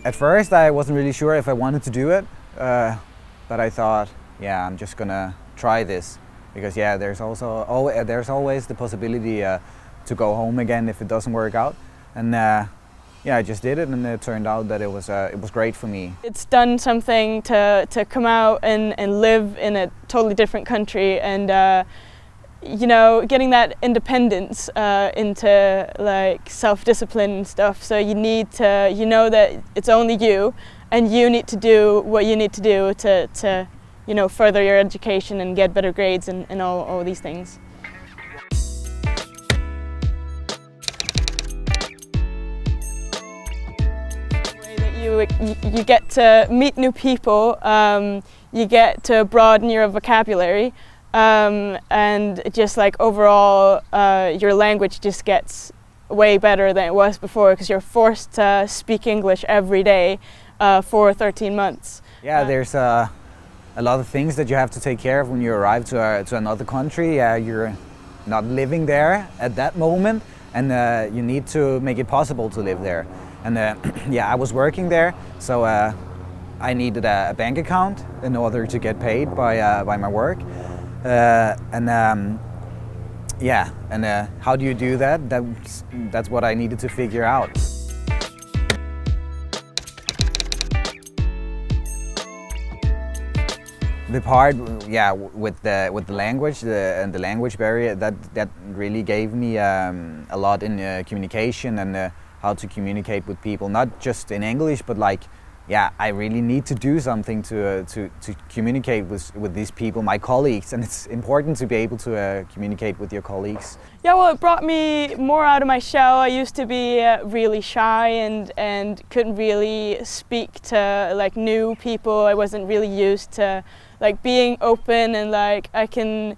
At first I wasn't really sure if I wanted to do it, but I thought, yeah, I'm just gonna try this, because yeah, there's always the possibility to go home again if it doesn't work out, and yeah, I just did it, and it turned out that it was great for me. It's done something to come out and live in a totally different country, and you know, getting that independence into like self-discipline and stuff. So you need to, you know, that it's only you, and you need to do what you need to do to you know, further your education and get better grades and all these things. You get to meet new people, you get to broaden your vocabulary, and just like overall your language just gets way better than it was before, because you're forced to speak English every day for 13 months. Yeah, there's a lot of things that you have to take care of when you arrive to another country. You're not living there at that moment, and you need to make it possible to live there. And yeah, I was working there, so I needed a bank account in order to get paid by my work. Yeah, and how do you do that? That's what I needed to figure out. The part, yeah, with the language and the language barrier, that really gave me a lot in communication and how to communicate with people, not just in English, but like, yeah, I really need to do something to communicate with these people, my colleagues, and it's important to be able to communicate with your colleagues. Yeah, well, it brought me more out of my shell. I used to be really shy and couldn't really speak to like new people. I wasn't really used to like being open, and like I can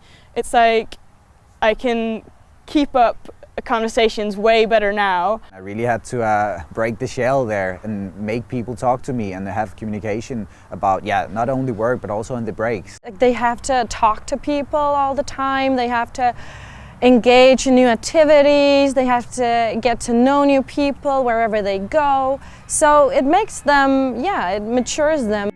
keep up conversations way better now. I really had to break the shell there and make people talk to me and have communication about, yeah, not only work but also in the breaks. They have to talk to people all the time, they have to engage in new activities, they have to get to know new people wherever they go. So it makes them, yeah, it matures them.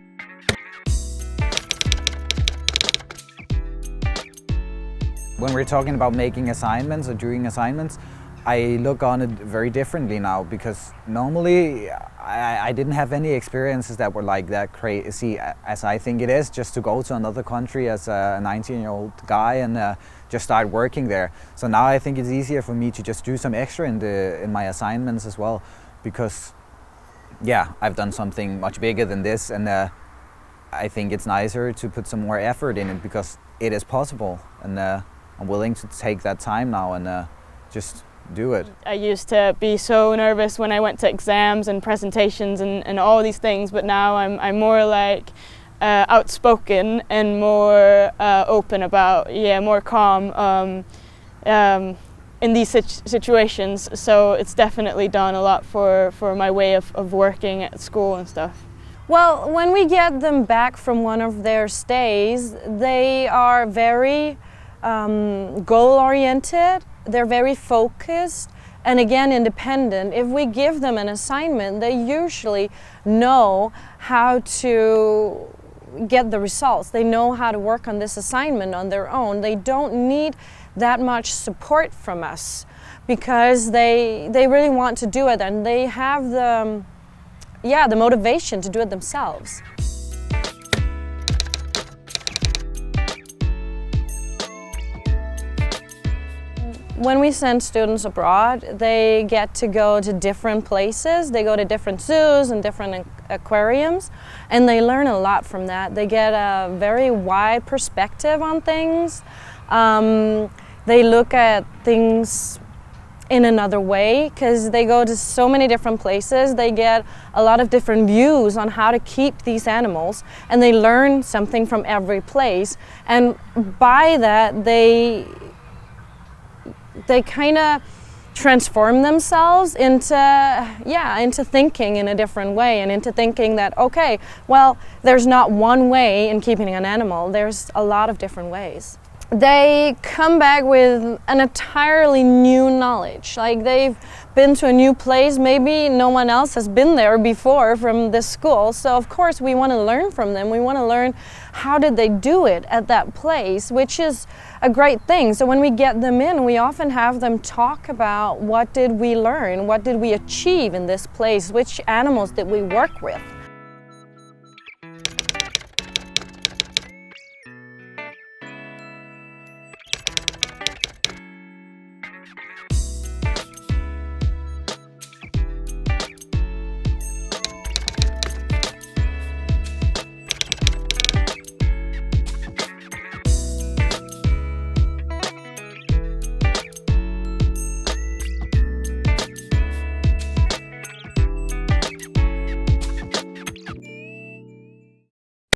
When we're talking about making assignments or doing assignments, I look on it very differently now, because normally I didn't have any experiences that were like that crazy as I think it is, just to go to another country as a 19-year-old guy and just start working there. So now I think it's easier for me to just do some extra in my assignments as well, because yeah, I've done something much bigger than this, and I think it's nicer to put some more effort in it, because it is possible, and I'm willing to take that time now and just do it. I used to be so nervous when I went to exams and presentations and all these things, but now I'm more like outspoken and more open about, yeah, more calm in these situations. So it's definitely done a lot for my way of working at school and stuff. Well, when we get them back from one of their stays, they are very goal-oriented, they're very focused, and again independent. If we give them an assignment, they usually know how to get the results. They know how to work on this assignment on their own. They don't need that much support from us, because they really want to do it, and they have the motivation to do it themselves. When we send students abroad, they get to go to different places. They go to different zoos and different aquariums, and they learn a lot from that. They get a very wide perspective on things. They look at things in another way, because they go to so many different places. They get a lot of different views on how to keep these animals, and they learn something from every place. And by that, they kind of transform themselves into thinking in a different way, and into thinking that, okay, well, there's not one way in keeping an animal, there's a lot of different ways. they come back with an entirely new knowledge. Like they've been to a new place, maybe no one else has been there before from this school. So of course we want to learn from them. We want to learn how did they do it at that place, which is a great thing. So when we get them in, we often have them talk about what did we learn, what did we achieve in this place, which animals did we work with.